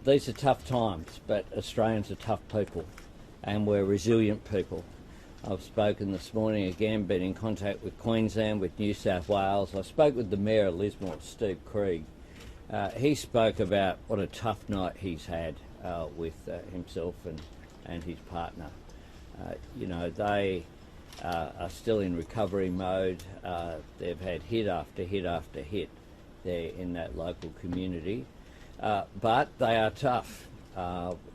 These are tough times, but Australians are tough people and we're resilient people. I've spoken this morning again, been in contact with Queensland, with New South Wales. I spoke with the Mayor of Lismore, Steve Krieg. He spoke about what a tough night he's had with himself and his partner. You know, they are still in recovery mode. They've had hit after hit after hit there in that local community. But they are tough.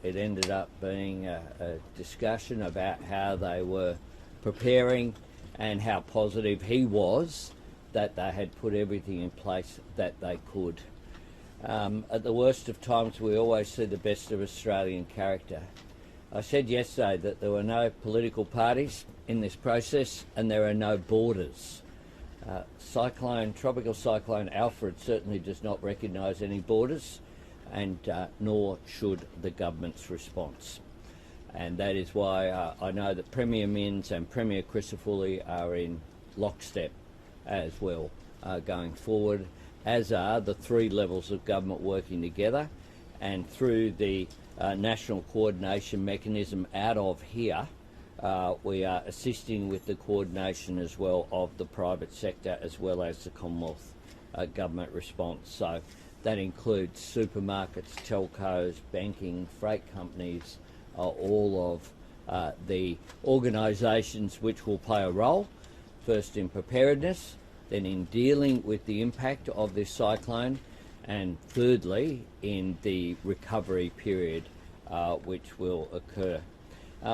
It ended up being a discussion about how they were preparing and how positive he was that they had put everything in place that they could. At the worst of times, we always see the best of Australian character. I said yesterday that there were no political parties in this process and there are no borders. Tropical Cyclone Alfred certainly does not recognise any borders, and nor should the government's response. And that is why I know that Premier Minns and Premier Crisafulli are in lockstep as well going forward, as are the three levels of government working together, and through the national coordination mechanism out of here, we are assisting with the coordination as well of the private sector as well as the Commonwealth government response. So that includes supermarkets, telcos, banking, freight companies, all of the organisations which will play a role, first in preparedness, then in dealing with the impact of this cyclone, and thirdly in the recovery period which will occur.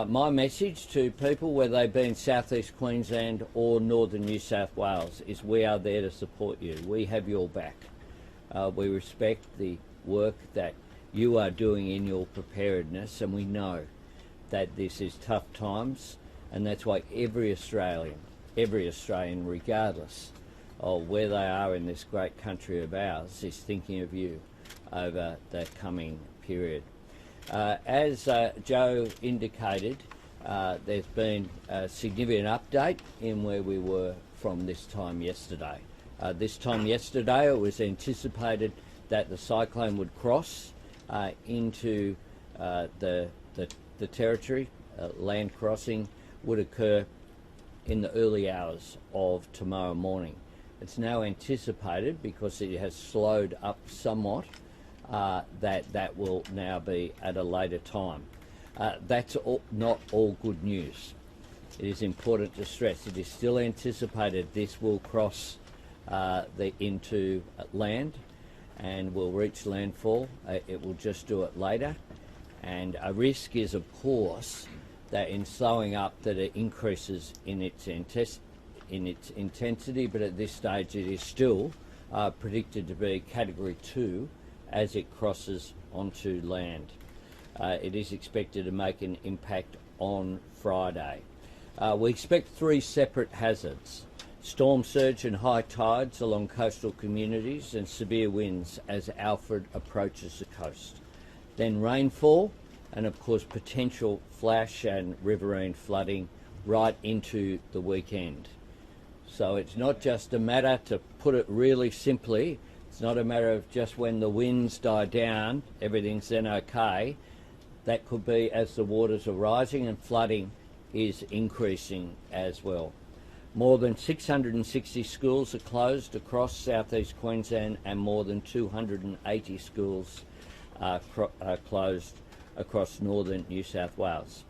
My message to people, whether they be in South East Queensland or Northern New South Wales, is we are there to support you. We have your back. We respect the work that you are doing in your preparedness, and we know that this is tough times, and that's why every Australian, regardless of where they are in this great country of ours, is thinking of you over the coming period. As Joe indicated, there's been a significant update in where we were from this time yesterday. This time yesterday it was anticipated that the cyclone would cross into the territory. Land crossing would occur in the early hours of tomorrow morning. It's now anticipated, because it has slowed up somewhat, that will now be at a later time. That's not all good news. It is important to stress it is still anticipated this will cross into land and will reach landfall. It will just do it later, and a risk is, of course, that in slowing up that it increases in its intensity, but at this stage it is still predicted to be Category 2 as it crosses onto land. It is expected to make an impact on Friday. We expect three separate hazards: storm surge and high tides along coastal communities, and severe winds as Alfred approaches the coast. Then rainfall, and of course potential flash and riverine flooding right into the weekend. So it's not just a matter, to put it really simply, it's not a matter of just when the winds die down, everything's then okay. That could be as the waters are rising and flooding is increasing as well. More than 660 schools are closed across southeast Queensland, and more than 280 schools are closed across northern New South Wales.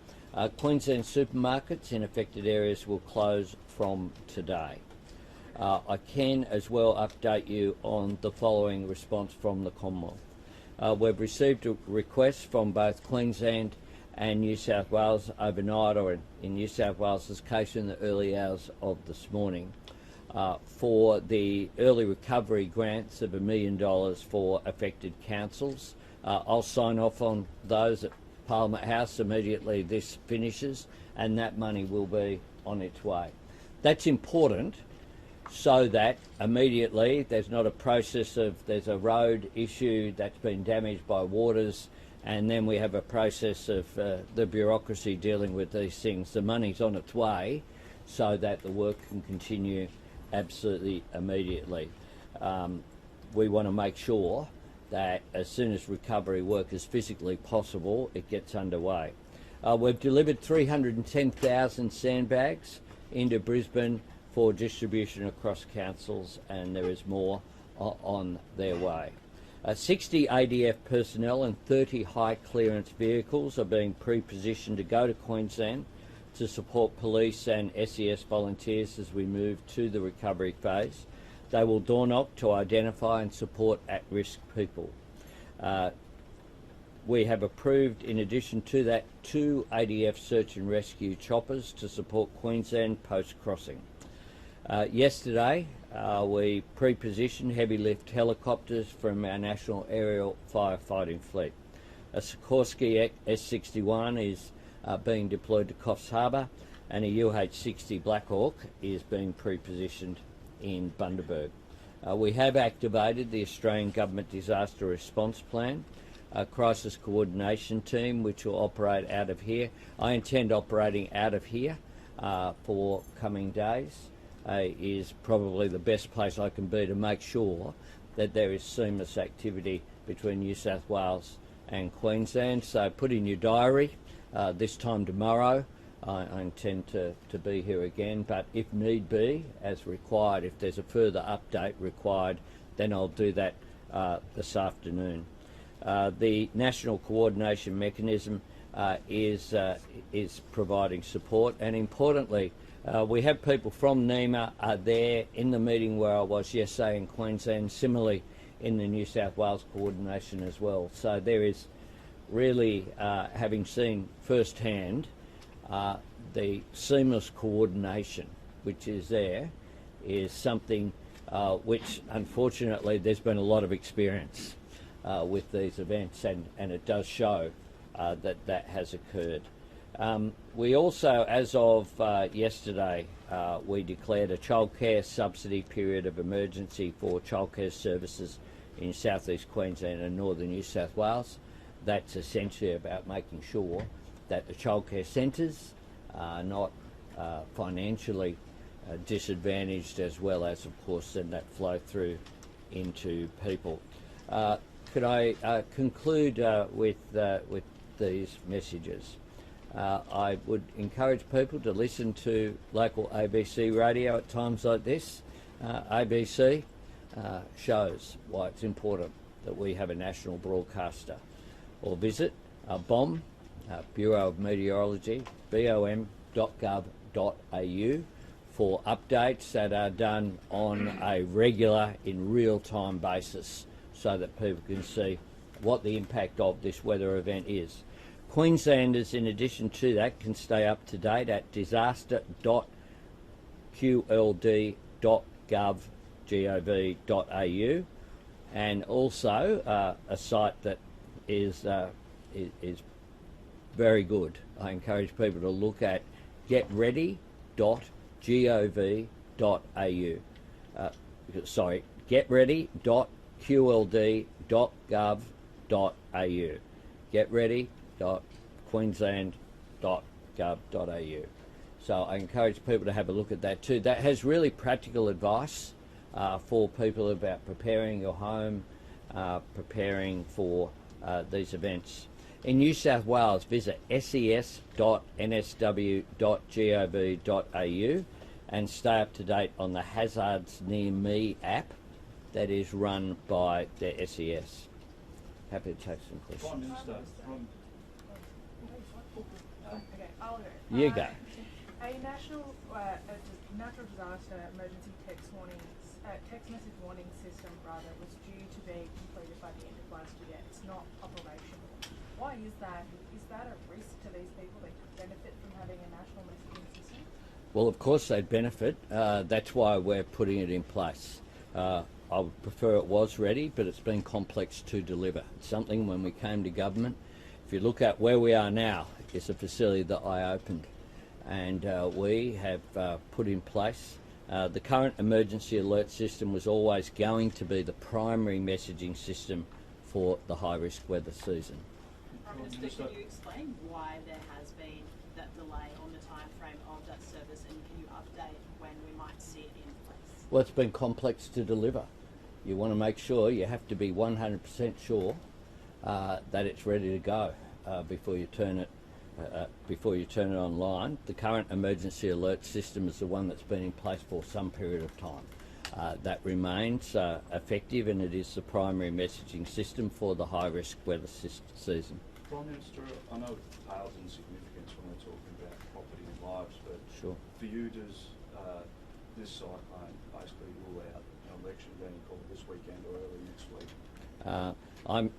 Queensland supermarkets in affected areas will close from today. I can as well update you on the following response from the Commonwealth. We've received a request from both Queensland and New South Wales overnight, or in New South Wales' case in the early hours of this morning, for the early recovery grants of $1 million for affected councils. I'll sign off on those at Parliament House immediately this finishes, and that money will be on its way. That's important, so that immediately there's not a process of there's a road issue that's been damaged by waters, and then we have a process of the bureaucracy dealing with these things. The money's on its way so that the work can continue absolutely immediately. We want to make sure that as soon as recovery work is physically possible, it gets underway. We've delivered 310,000 sandbags into Brisbane for distribution across councils, and there is more on their way. 60 ADF personnel and 30 high clearance vehicles are being pre-positioned to go to Queensland to support police and SES volunteers as we move to the recovery phase. They will door knock to identify and support at-risk people. We have approved, in addition to that, 2 ADF search and rescue choppers to support Queensland post-crossing. Yesterday, we pre-positioned heavy lift helicopters from our National Aerial Firefighting Fleet. A Sikorsky S-61 is being deployed to Coffs Harbour, and a UH-60 Black Hawk is being pre-positioned in Bundaberg. We have activated the Australian Government Disaster Response Plan, a crisis coordination team which will operate out of here. I intend operating out of here for coming days. Is probably the best place I can be to make sure that there is seamless activity between New South Wales and Queensland. So put in your diary, this time tomorrow I intend to be here again, but if need be, as required, if there's a further update required, then I'll do that this afternoon. The National Coordination Mechanism is providing support, and importantly, we have people from NEMA there in the meeting where I was yesterday in Queensland, similarly in the New South Wales coordination as well. So there is really, having seen firsthand the seamless coordination which is there, is something which unfortunately there's been a lot of experience with these events, and it does show that has occurred. We also, as of yesterday, we declared a childcare subsidy period of emergency for childcare services in South East Queensland and Northern New South Wales. That's essentially about making sure that the childcare centres are not financially disadvantaged, as well as, of course, then that flow through into people. Could I conclude with these messages? I would encourage people to listen to local ABC radio at times like this. ABC shows why it's important that we have a national broadcaster. Or visit BOM, Bureau of Meteorology, bom.gov.au, for updates that are done on a regular, in real-time basis, so that people can see what the impact of this weather event is. Queenslanders, in addition to that, can stay up to date at disaster.qld.gov.au, and also a site that is very good. I encourage people to look at getready.gov.au. Sorry, getready.qld.gov.au. getready.queensland.gov.au. So I encourage people to have a look at that too. That has really practical advice for people about preparing your home, preparing for these events. In New South Wales, visit ses.nsw.gov.au and stay up to date on the Hazards Near Me app that is run by the SES. Happy to take some questions. Prime Minister, Okay, I'll go. You go. A national natural disaster emergency text message warning system was due to be completed by the end of last year. It's not operational. Why is that? Is that a risk to these people that could benefit from having a national messaging system? Well, of course they'd benefit. That's why we're putting it in place. I would prefer it was ready, but it's been complex to deliver. It's something when we came to government, if you look at where we are now, it's a facility that I opened, and we have put in place. The current emergency alert system was always going to be the primary messaging system for the high-risk weather season. Prime Minister, can you explain why there has been that delay on the time frame of that service, and can you update when we might see it in place? Well, it's been complex to deliver. you want to make sure, you have to be 100% sure that it's ready to go before you turn it online. The current emergency alert system is the one that's been in place for some period of time. That remains effective, and it is the primary messaging system for the high-risk weather season. Prime Minister, I know it pales in significance when we're talking about property and lives, but sure. For you, does this cyclone basically rule out an election being called this weekend or early next week?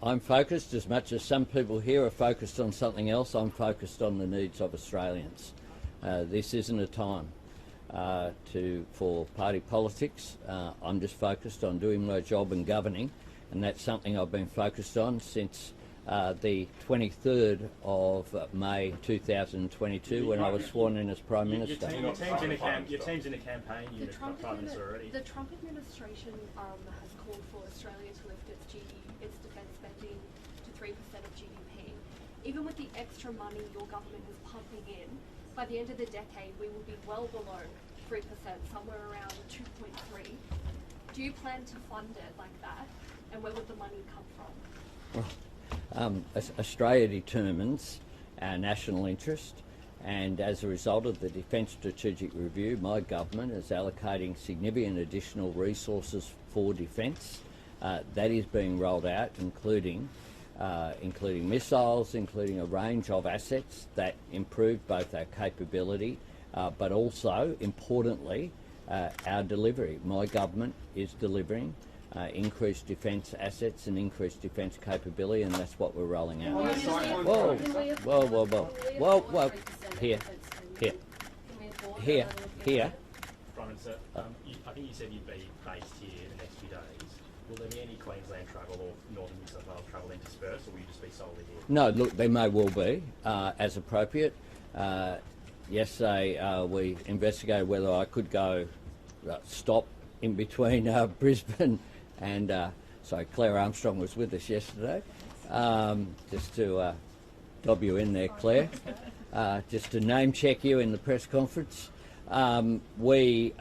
I'm focused, as much as some people here are focused on something else, I'm focused on the needs of Australians. This isn't a time for party politics. I'm just focused on doing my job and governing, and that's something I've been focused on since the 23rd of May 2022 when I was sworn in as Prime Minister. Your team's in a campaign unit, Prime Minister, already. The Trump administration has called for Australia to lift its defence spending to 3% of GDP. Even with the extra money your government is pumping in, by the end of the decade we will be well below 3%, somewhere around 2.3. Do you plan to fund it like that, and where would the money come from? Australia determines our national interest, and as a result of the Defence Strategic Review, my government is allocating significant additional resources for defence. That is being rolled out, including missiles, including a range of assets that improve both our capability, but also, importantly, our delivery. My government is delivering increased defence assets and increased defence capability, and that's what we're rolling out. Whoa. Here. Prime Minister, I think you said you'd be based here the next few days. Will there be any Queensland travel or Northern New South Wales travel interspersed, or will you just be solely here? No, look, there may well be, as appropriate. Yesterday we investigated whether I could go stop in between Brisbane and Claire Armstrong was with us yesterday, just to dob you in there, Claire, just to name check you in the press conference. We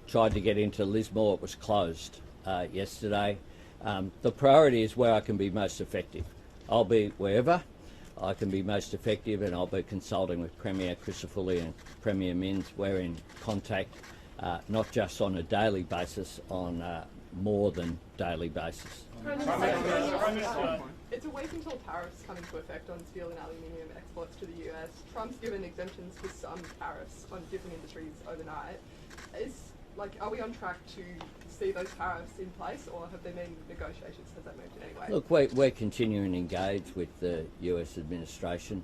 tried to get into Lismore. It was closed yesterday. The priority is where I can be most effective. I'll be wherever I can be most effective, and I'll be consulting with Premier Crisafulli and Premier Minns. We're in contact not just on a daily basis, on more than daily basis. Prime Minister, it's a week until tariffs come into effect on steel and aluminium exports to the US. Trump's given exemptions for some tariffs on different industries overnight. Are we on track to see those tariffs in place, or have there been negotiations? Has that moved in any way? Look, we're continuing to engage with the US administration.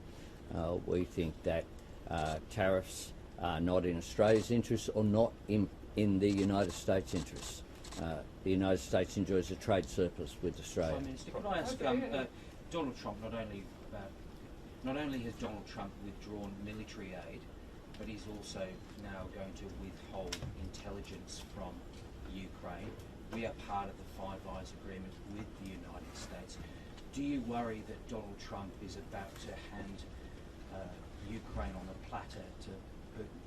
We think that tariffs are not in Australia's interest or not in the United States' interests. The United States enjoys a trade surplus with Australia. Prime Minister, could I ask, Donald Trump not only has Donald Trump withdrawn military aid, but he's also now going to withhold intelligence from Ukraine. We are part of the Five Eyes agreement with the United States. Do you worry that Donald Trump is about to hand Ukraine on a platter to Putin?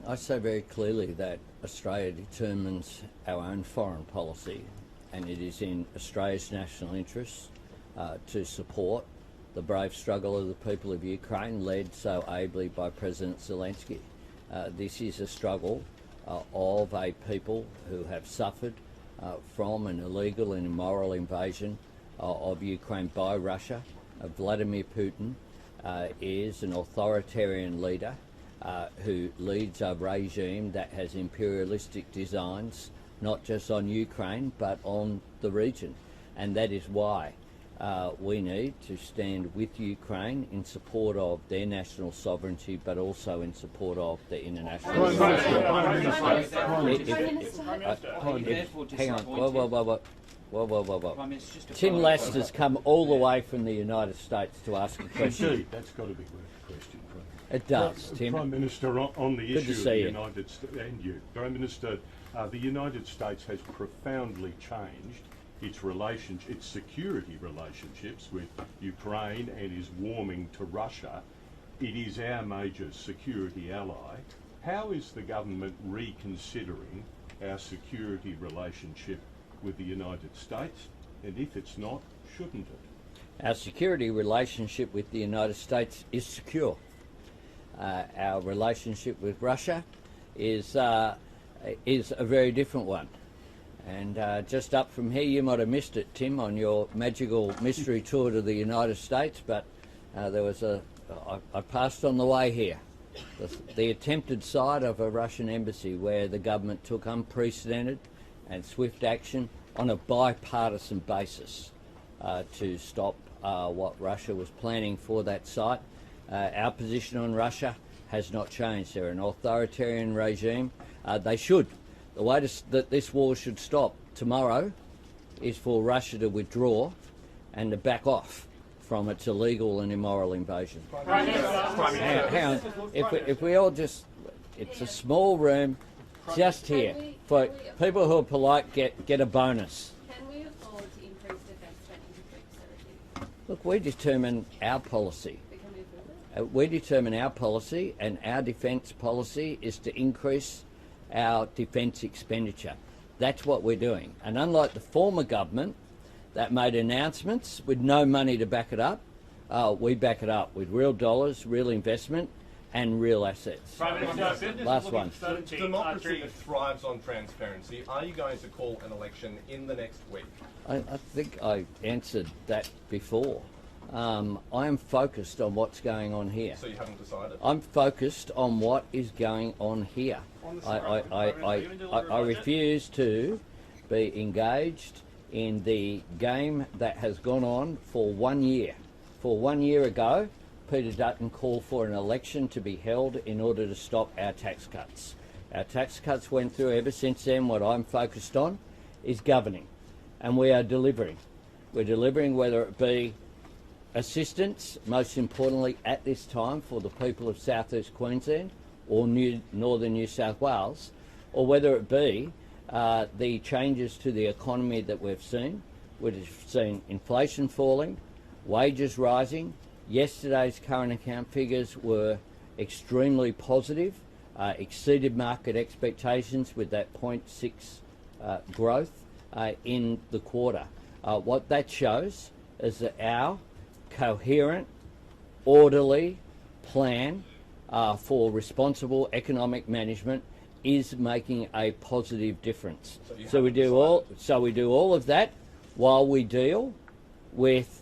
I say very clearly that Australia determines our own foreign policy, and it is in Australia's national interest to support the brave struggle of the people of Ukraine, led so ably by President Zelensky. This is a struggle of a people who have suffered from an illegal and immoral invasion of Ukraine by Russia. Vladimir Putin is an authoritarian leader who leads a regime that has imperialistic designs, not just on Ukraine, but on the region. And that is why we need to stand with Ukraine in support of their national sovereignty, but also in support of the international Hang on, whoa. Tim Lester's come all the way from the United States to ask a question. Indeed, that's got to be worth a question. It does, Tim. Prime Minister, on the Good issue to of see the you. United States, and you, Prime Minister, the United States has profoundly changed its security relationships with Ukraine and is warming to Russia. It is our major security ally. How is the government reconsidering our security relationship with the United States? And if it's not, shouldn't it? Our security relationship with the United States is secure. Our relationship with Russia is a very different one. And just up from here, you might have missed it, Tim, on your magical mystery tour to the United States, but there was I passed on the way here. The attempted site of a Russian embassy where the government took unprecedented and swift action on a bipartisan basis to stop what Russia was planning for that site. Our position on Russia has not changed. They're an authoritarian regime. They should. The way that this war should stop tomorrow is for Russia to withdraw and to back off from its illegal and immoral invasion. Hang on. If we all just, it's a small room, just here. For people who are polite, get a bonus. Can we afford to increase defence spending to 3% of GDP? Look, we determine our policy. Can we afford it? We determine our policy, and our defence policy is to increase our defence expenditure. That's what we're doing. And unlike the former government that made announcements with no money to back it up, we back it up with real dollars, real investment and real assets. Last one. Democracy thrives on transparency. Are you going to call an election in the next week? I think I answered that before. I am focused on what's going on here. So you haven't decided? I'm focused on what is going on here. I refuse to be engaged in the game that has gone on for 1 year. For 1 year ago, Peter Dutton called for an election to be held in order to stop our tax cuts. Our tax cuts went through. Ever since then, what I'm focused on is governing, and we are delivering. We're delivering, whether it be assistance, most importantly at this time for the people of South East Queensland or Northern New South Wales, or whether it be the changes to the economy that we've seen. We've seen inflation falling, wages rising. Yesterday's current account figures were extremely positive, exceeded market expectations with that 0.6 growth in the quarter. What that shows is that our coherent, orderly plan for responsible economic management is making a positive difference. So we do all of that while we deal with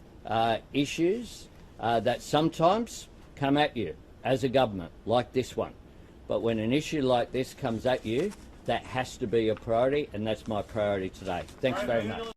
issues that sometimes come at you as a government, like this one. But when an issue like this comes at you, that has to be a priority, and that's my priority today. Thanks very much.